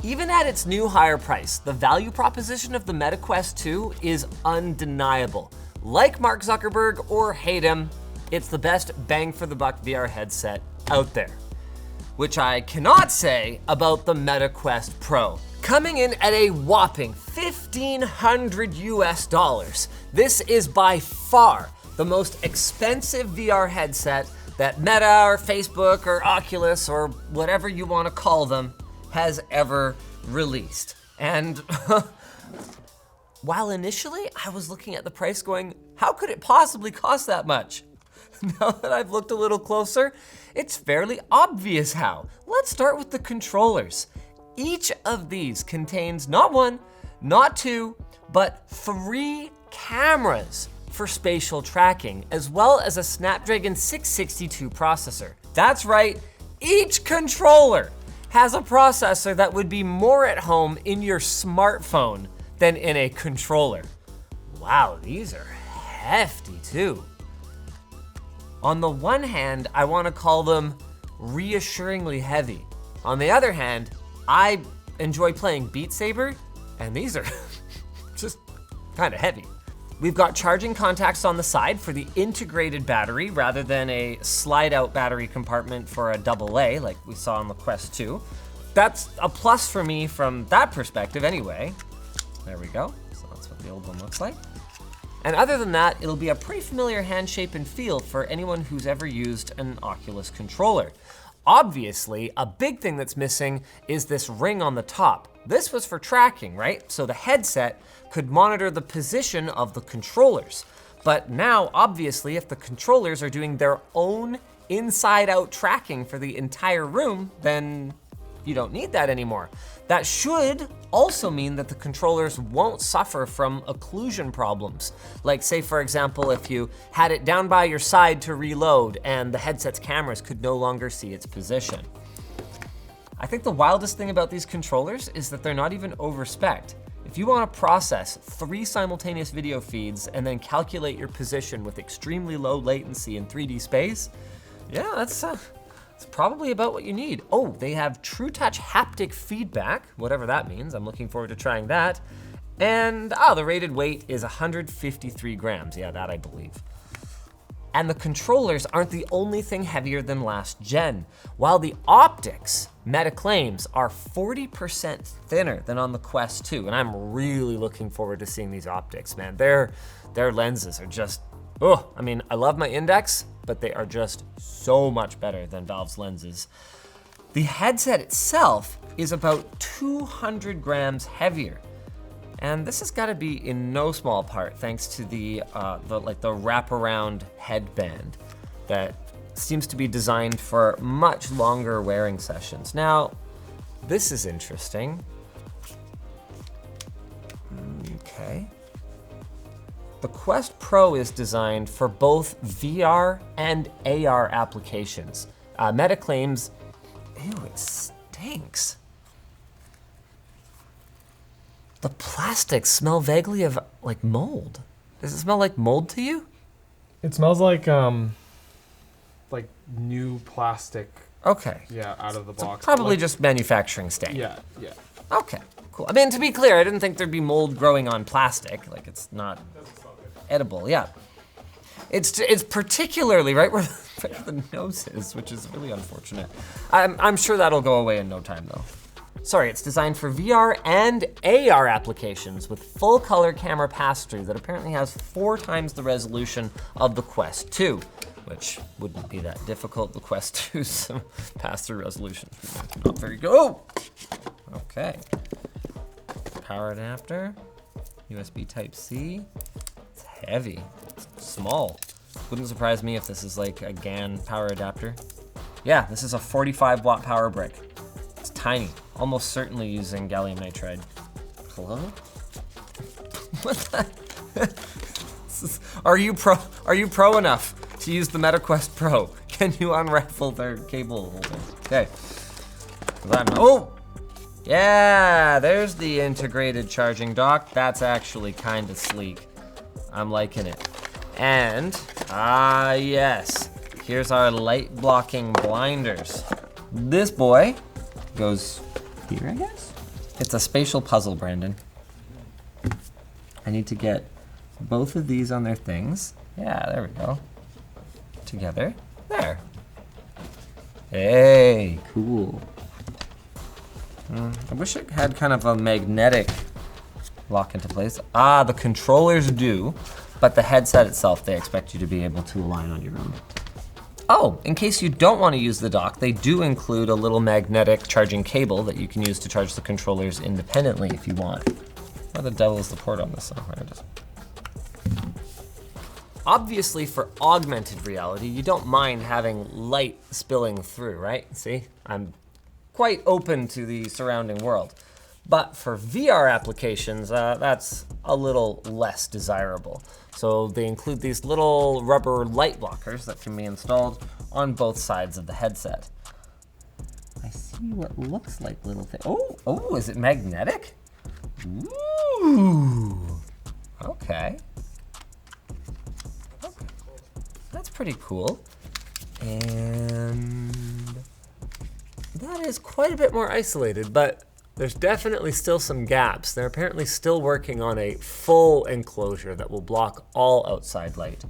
Even at its new higher price, the value proposition of the Meta Quest 2 is undeniable. Like Mark Zuckerberg or hate him, it's the best bang for the buck VR headset out there. Which I cannot say about the Meta Quest Pro. Coming in at a whopping $1,500 US. This is by far the most expensive VR headset that Meta or Facebook or Oculus or whatever you want to call them has ever released. And while initially I was looking at the price going, how could it possibly cost that much? Now that I've looked a little closer, it's fairly obvious how. Let's start with the controllers. Each of these contains not one, not two, but 3 cameras for spatial tracking, as well as a Snapdragon 662 processor. That's right, each controller has a processor that would be more at home in your smartphone than in a controller. Wow, these are hefty too. On the one hand, I want to call them reassuringly heavy. On the other hand, I enjoy playing Beat Saber, and these are just kind of heavy. We've got charging contacts on the side for the integrated battery rather than a slide-out battery compartment for a AA like we saw on the Quest 2. That's a plus for me from that perspective anyway. There we go. So that's what the old one looks like. And other than that, it'll be a pretty familiar hand shape and feel for anyone who's ever used an Oculus controller. Obviously, a big thing that's missing is this ring on the top. This was for tracking, right? So the headset could monitor the position of the controllers. But now, obviously, if the controllers are doing their own inside-out tracking for the entire room, then you don't need that anymore. That should also mean that the controllers won't suffer from occlusion problems. Like say, for example, if you had it down by your side to reload and the headset's cameras could no longer see its position. I think the wildest thing about these controllers is that they're not even over-spec'd. If you want to process 3 simultaneous video feeds and then calculate your position with extremely low latency in 3D space, yeah, that's probably about what you need. Oh, they have True Touch haptic feedback, whatever that means. I'm looking forward to trying that. And the rated weight is 153 grams. Yeah, that I believe. And the controllers aren't the only thing heavier than last gen. While the optics, Meta claims, are 40% thinner than on the Quest 2, and I'm really looking forward to seeing these optics, man. Their lenses are just, I mean, I love my Index, but they are just so much better than Valve's lenses. The headset itself is about 200 grams heavier. And this has gotta be in no small part thanks to the wraparound headband that seems to be designed for much longer wearing sessions. Now, this is interesting. Okay. The Quest Pro is designed for both VR and AR applications. Meta claims, ew, it stinks. The plastics smell vaguely of like mold. Does it smell like mold to you? It smells like new plastic. Okay. Yeah, out of the box. Probably just manufacturing stain. Yeah. Okay, cool. I mean, to be clear, I didn't think there'd be mold growing on plastic. Like it's not edible, yeah. It's particularly right where the nose is, which is really unfortunate. I'm sure that'll go away in no time though. Sorry, it's designed for VR and AR applications with full color camera pass-through that apparently has 4 times the resolution of the Quest 2, which wouldn't be that difficult. The Quest 2's pass-through resolution is not very good. Oh! Okay. Power adapter, USB Type-C. It's heavy, it's small. Wouldn't surprise me if this is like a GAN power adapter. Yeah, this is a 45 watt power brick. It's tiny, almost certainly using gallium nitride. Hello? What the? Are you pro enough to use the MetaQuest Pro? Can you unravel their cable holder? Okay. Oh! Yeah, there's the integrated charging dock. That's actually kind of sleek. I'm liking it. And, yes, here's our light blocking blinders. This boy goes here, I guess? It's a spatial puzzle, Brandon. I need to get both of these on their things. Yeah, there we go. Together. There. Hey, cool. I wish it had kind of a magnetic lock into place. Ah, the controllers do, but the headset itself, they expect you to be able to align on your own. Oh, in case you don't want to use the dock, they do include a little magnetic charging cable that you can use to charge the controllers independently if you want. Where the devil is the port on this thing? Obviously, for augmented reality, you don't mind having light spilling through, right? See, I'm quite open to the surrounding world. But for VR applications, that's a little less desirable. So they include these little rubber light blockers that can be installed on both sides of the headset. I see what looks like little things. Oh, is it magnetic? Ooh, okay. That's pretty cool. And that is quite a bit more isolated, but there's definitely still some gaps. They're apparently still working on a full enclosure that will block all outside light.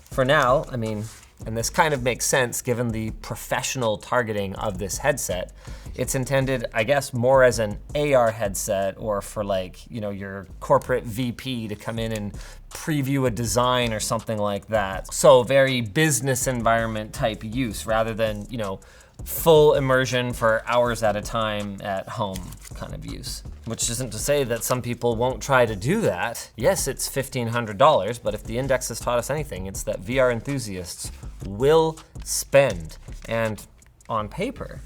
For now, I mean, and this kind of makes sense given the professional targeting of this headset, it's intended, I guess, more as an AR headset or for like, you know, your corporate VP to come in and preview a design or something like that. So very business environment type use rather than, you know, full immersion for hours at a time at home kind of use. Which isn't to say that some people won't try to do that. Yes, it's $1,500, but if the index has taught us anything, it's that VR enthusiasts will spend. And on paper,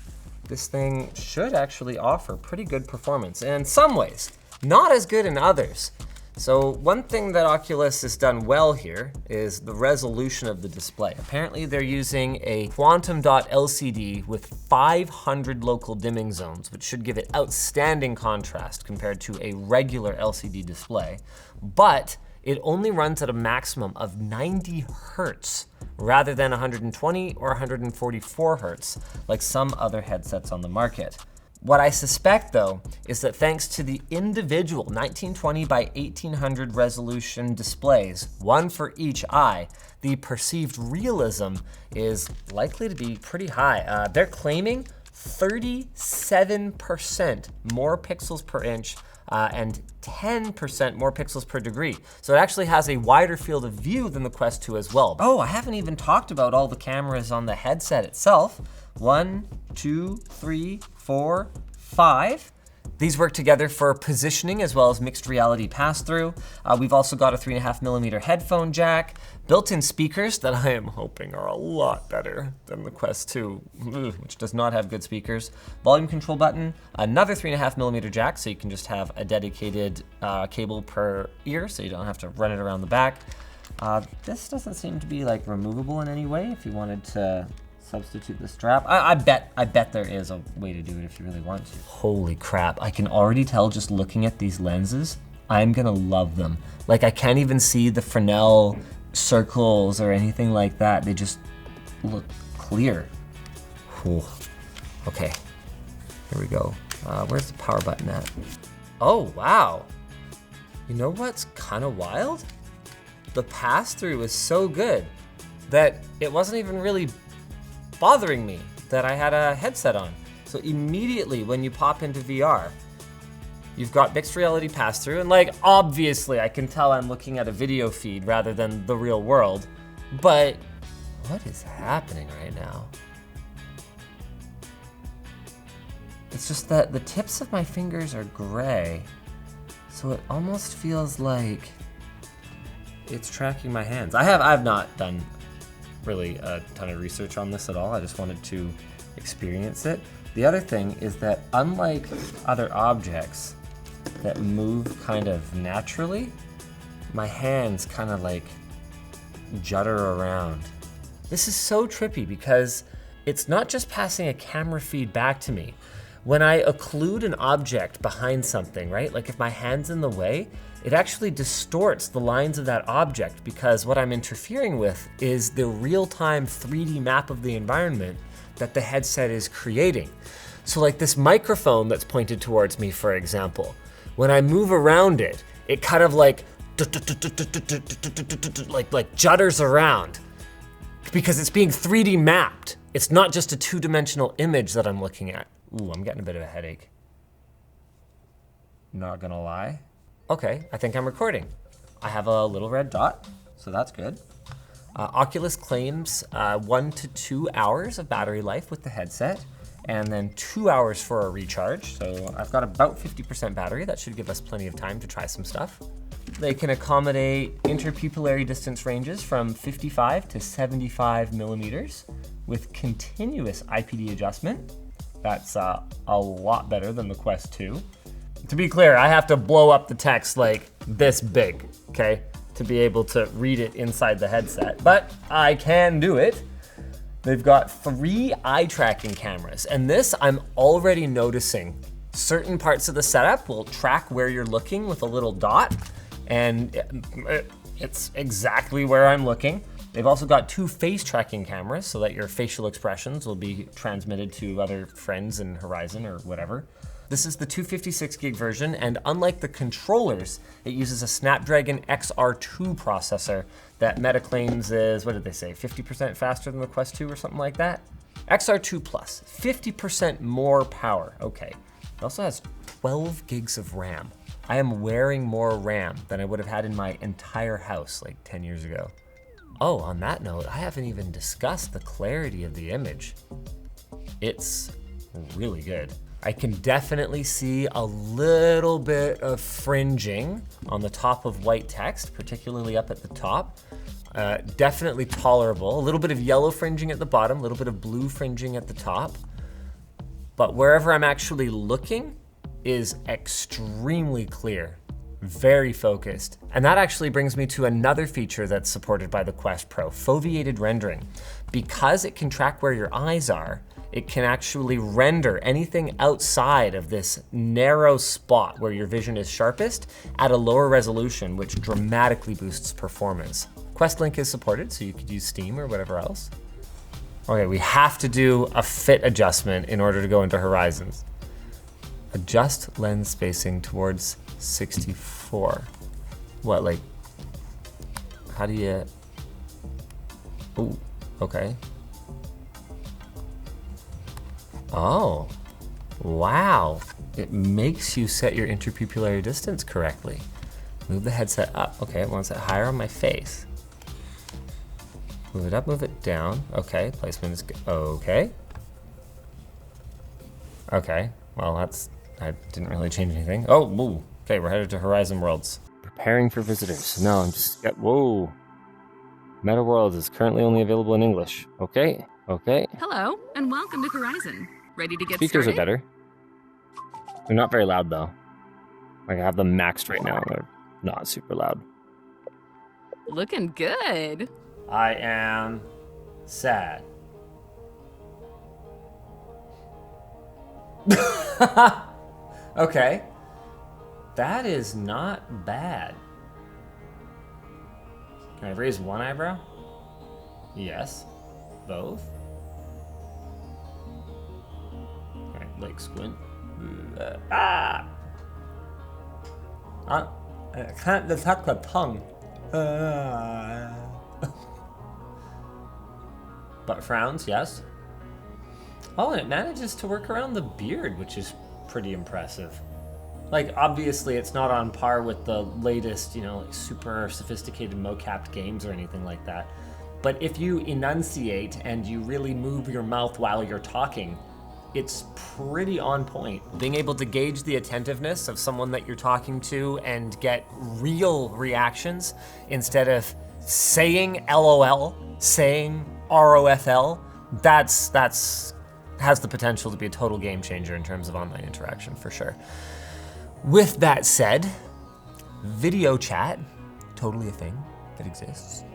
this thing should actually offer pretty good performance in some ways, not as good in others. So one thing that Oculus has done well here is the resolution of the display. Apparently they're using a quantum dot LCD with 500 local dimming zones, which should give it outstanding contrast compared to a regular LCD display. But it only runs at a maximum of 90 hertz rather than 120 or 144 hertz, like some other headsets on the market. What I suspect, though, is that thanks to the individual 1920 by 1800 resolution displays, one for each eye, the perceived realism is likely to be pretty high. They're claiming 37% more pixels per inch and 10% more pixels per degree. So it actually has a wider field of view than the Quest 2 as well. Oh, I haven't even talked about all the cameras on the headset itself. 1, 2, 3, 4, 5. These work together for positioning as well as mixed reality pass-through. We've also got a 3.5mm headphone jack, built-in speakers that I am hoping are a lot better than the Quest 2, which does not have good speakers. Volume control button, another 3.5mm jack, so you can just have a dedicated cable per ear, so you don't have to run it around the back. This doesn't seem to be like removable in any way if you wanted to substitute the strap. I bet there is a way to do it if you really want to. Holy crap, I can already tell just looking at these lenses, I'm gonna love them. Like I can't even see the Fresnel circles or anything like that. They just look clear. Whew. Okay, here we go. Where's the power button at? Oh, wow. You know what's kind of wild? The pass-through is so good that it wasn't even really bothering me that I had a headset on. So immediately when you pop into VR, you've got mixed reality pass-through, and like obviously I can tell I'm looking at a video feed rather than the real world, but what is happening right now? It's just that the tips of my fingers are gray, so it almost feels like it's tracking my hands. I've not done really a ton of research on this at all. I just wanted to experience it. The other thing is that unlike other objects that move kind of naturally, my hands kind of like judder around. This is so trippy because it's not just passing a camera feed back to me. When I occlude an object behind something, right? Like if my hand's in the way, it actually distorts the lines of that object because what I'm interfering with is the real-time 3D map of the environment that the headset is creating. So like this microphone that's pointed towards me, for example, when I move around it, it kind of like judders around because it's being 3D mapped. It's not just a 2-dimensional image that I'm looking at. Ooh, I'm getting a bit of a headache. Not gonna lie. Okay, I think I'm recording. I have a little red dot, so that's good. Oculus claims 1 to 2 hours of battery life with the headset, and then 2 hours for a recharge. So I've got about 50% battery. That should give us plenty of time to try some stuff. They can accommodate interpupillary distance ranges from 55 to 75 millimeters with continuous IPD adjustment. That's a lot better than the Quest 2. To be clear, I have to blow up the text like this big, okay, to be able to read it inside the headset, but I can do it. They've got 3 eye tracking cameras, and this I'm already noticing. Certain parts of the setup will track where you're looking with a little dot, and it's exactly where I'm looking. They've also got 2 face tracking cameras so that your facial expressions will be transmitted to other friends in Horizon or whatever. This is the 256 gig version, and unlike the controllers, it uses a Snapdragon XR2 processor that Meta claims is, what did they say, 50% faster than the Quest 2 or something like that? XR2 Plus, 50% more power, okay. It also has 12 gigs of RAM. I am wearing more RAM than I would have had in my entire house like 10 years ago. Oh, on that note, I haven't even discussed the clarity of the image. It's really good. I can definitely see a little bit of fringing on the top of white text, particularly up at the top. Definitely tolerable. A little bit of yellow fringing at the bottom, a little bit of blue fringing at the top. But wherever I'm actually looking is extremely clear, very focused. And that actually brings me to another feature that's supported by the Quest Pro, foveated rendering. Because it can track where your eyes are, it can actually render anything outside of this narrow spot where your vision is sharpest at a lower resolution, which dramatically boosts performance. Quest Link is supported, so you could use Steam or whatever else. Okay, we have to do a fit adjustment in order to go into Horizons. Adjust lens spacing towards 64. What, like, how do you, ooh, okay. Oh, wow. It makes you set your interpupillary distance correctly. Move the headset up. Okay, it wants it higher on my face. Move it up, move it down. Okay, placement is good. Okay. Okay, well I didn't really change anything. Oh, woo. Okay, we're headed to Horizon Worlds. Preparing for visitors. No, I'm just, whoa. Meta Worlds is currently only available in English. Okay, okay. Hello, and welcome to Horizon. Ready to get Speakers started? are better. They're not very loud though. Like I have them maxed right now. They're not super loud. Looking good. I am sad. Okay. That is not bad. Can I raise one eyebrow? Yes. Both? Like squint. I can't detect the tongue. But frowns, yes. Oh, and it manages to work around the beard, which is pretty impressive. Like, obviously, it's not on par with the latest, like super sophisticated mo-capped games or anything like that. But if you enunciate and you really move your mouth while you're talking, it's pretty on point. Being able to gauge the attentiveness of someone that you're talking to and get real reactions instead of saying LOL, saying ROFL, that's has the potential to be a total game changer in terms of online interaction for sure. With that said, video chat, totally a thing that exists.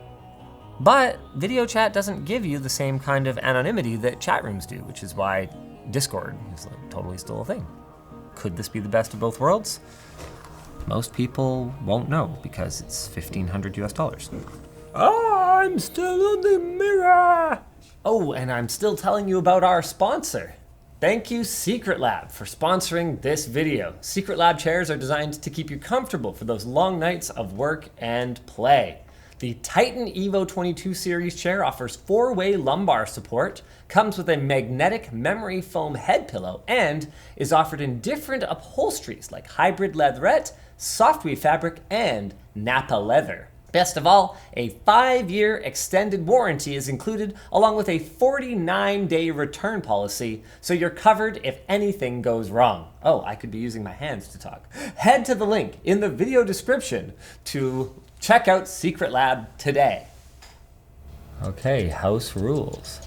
But video chat doesn't give you the same kind of anonymity that chat rooms do, which is why Discord is like totally still a thing. Could this be the best of both worlds? Most people won't know because it's $1,500 US. Oh, I'm still on the mirror. Oh, and I'm still telling you about our sponsor. Thank you, SecretLab, for sponsoring this video. SecretLab chairs are designed to keep you comfortable for those long nights of work and play. The Titan Evo 22 series chair offers 4-way lumbar support, comes with a magnetic memory foam head pillow, and is offered in different upholsteries like hybrid leatherette, softweave fabric, and Napa leather. Best of all, a 5-year extended warranty is included, along with a 49-day return policy, so you're covered if anything goes wrong. Oh, I could be using my hands to talk. Head to the link in the video description to check out SecretLab today. Okay, house rules.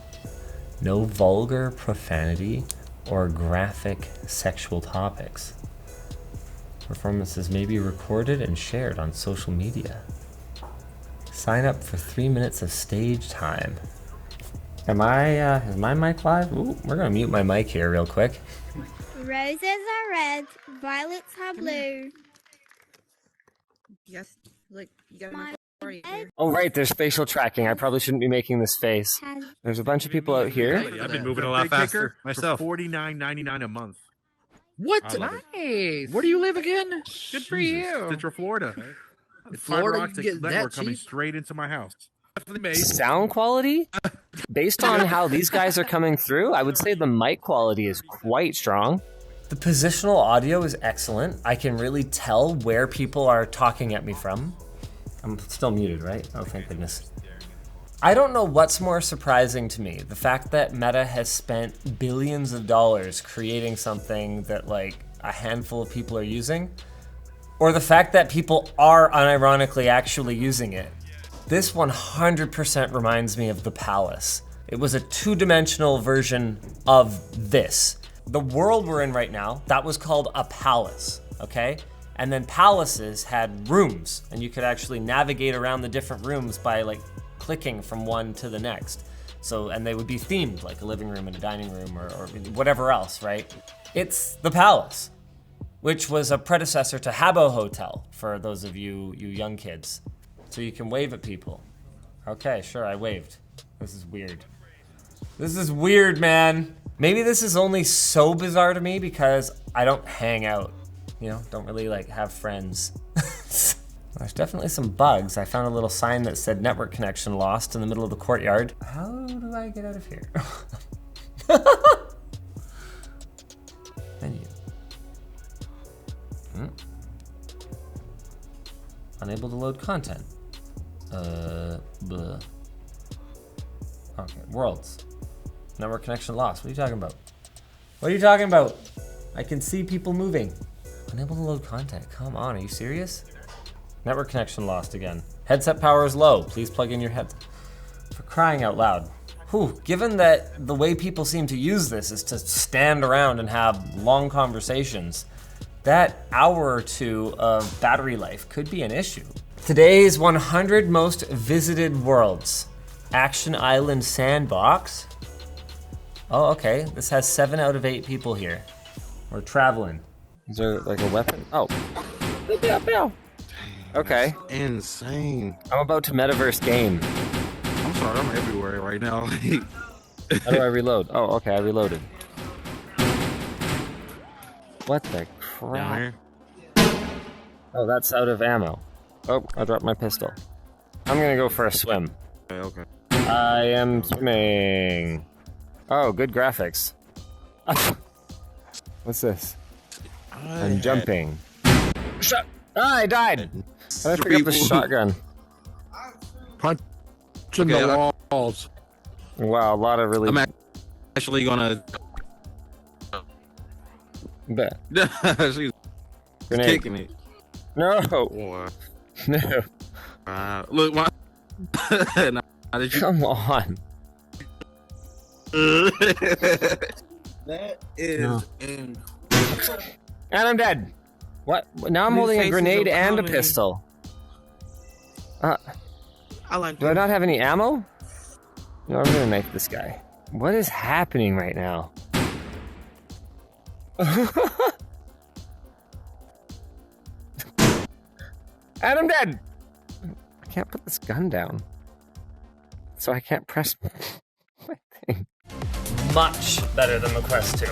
No vulgar profanity or graphic sexual topics. Performances may be recorded and shared on social media. Sign up for 3 minutes of stage time. Is my mic live? Ooh, we're gonna mute my mic here real quick. Roses are red, violets are blue. Yes, like you gotta know where you are. Oh right, there's facial tracking. I probably shouldn't be making this face. There's a bunch of people out here. I've been moving a lot faster myself. $49.99 a month. What? Nice. Where do you live again? Good for you. Central Florida. In It's Florida, fiber you optic get that network coming cheap? straight into my house. Sound quality? Based on how these guys are coming through, I would say the mic quality is quite strong. The positional audio is excellent. I can really tell where people are talking at me from. I'm still muted, right? Oh, thank goodness. I don't know what's more surprising to me, the fact that Meta has spent billions of dollars creating something that like a handful of people are using, or the fact that people are unironically actually using it. This 100% reminds me of the Palace. It was a 2-dimensional version of this. The world we're in right now, that was called a palace, okay? And then palaces had rooms, and you could actually navigate around the different rooms by like clicking from one to the next. So, and they would be themed, like a living room and a dining room or whatever else, right? It's the Palace, which was a predecessor to Habbo Hotel, for those of you young kids. So you can wave at people. Okay, sure, I waved. This is weird. This is weird, man. Maybe this is only so bizarre to me because I don't hang out, you know, don't really like have friends. There's definitely some bugs. I found a little sign that said network connection lost in the middle of the courtyard. How do I get out of here? Menu. Unable to load content. Bleh. Okay, worlds. Network connection lost. What are you talking about? What are you talking about? I can see people moving. Unable to load content. Come on, are you serious? Network connection lost again. Headset power is low. Please plug in your headset. For crying out loud. Whew, given that the way people seem to use this is to stand around and have long conversations, that hour or two of battery life could be an issue. Today's 100 most visited worlds. Action Island Sandbox. Oh, okay. This has 7 out of 8 people here. We're traveling. Is there like a weapon? Oh. Okay. Insane. I'm about to Metaverse game. I'm sorry, I'm everywhere right now. How do I reload? Oh, okay, I reloaded. What the crap? Down here. Oh, that's out of ammo. Oh, I dropped my pistol. I'm gonna go for a swim. Okay. I am swimming. Oh, good graphics. What's this? I'm jumping. Shot! Ah, I died! How did I pick up the shotgun? Punching the walls. Wow, a lot of really... I'm actually gonna... Bet. She's Grenade. kicking it. No! Boy. No. Look, why? Now, did you... Come on. That is incredible. And I'm dead. What? Now I'm New holding a faces grenade of and a comedy. pistol. I like Do I not have any ammo? No, I'm gonna knife this guy. What is happening right now? And I'm dead! I can't put this gun down. So I can't press my thing. much better than the Quest 2.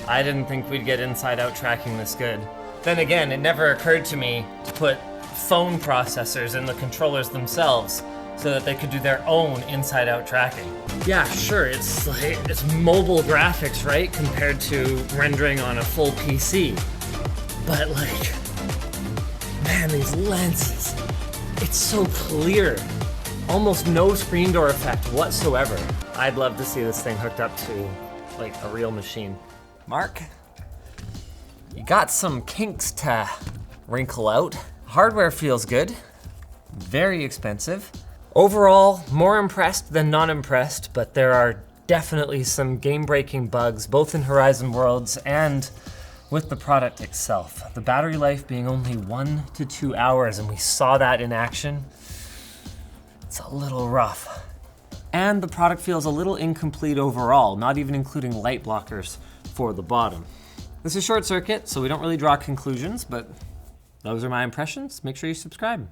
I didn't think we'd get inside-out tracking this good. Then again, it never occurred to me to put phone processors in the controllers themselves so that they could do their own inside-out tracking. Yeah, sure, it's mobile graphics, right, compared to rendering on a full PC. But like, man, these lenses, it's so clear. Almost no screen door effect whatsoever. I'd love to see this thing hooked up to like a real machine. Mark, you got some kinks to wrinkle out. Hardware feels good, very expensive. Overall, more impressed than not impressed, but there are definitely some game-breaking bugs, both in Horizon Worlds and with the product itself. The battery life being only 1 to 2 hours, and we saw that in action. It's a little rough. And the product feels a little incomplete overall, not even including light blockers for the bottom. This is ShortCircuit, so we don't really draw conclusions, but those are my impressions. Make sure you subscribe.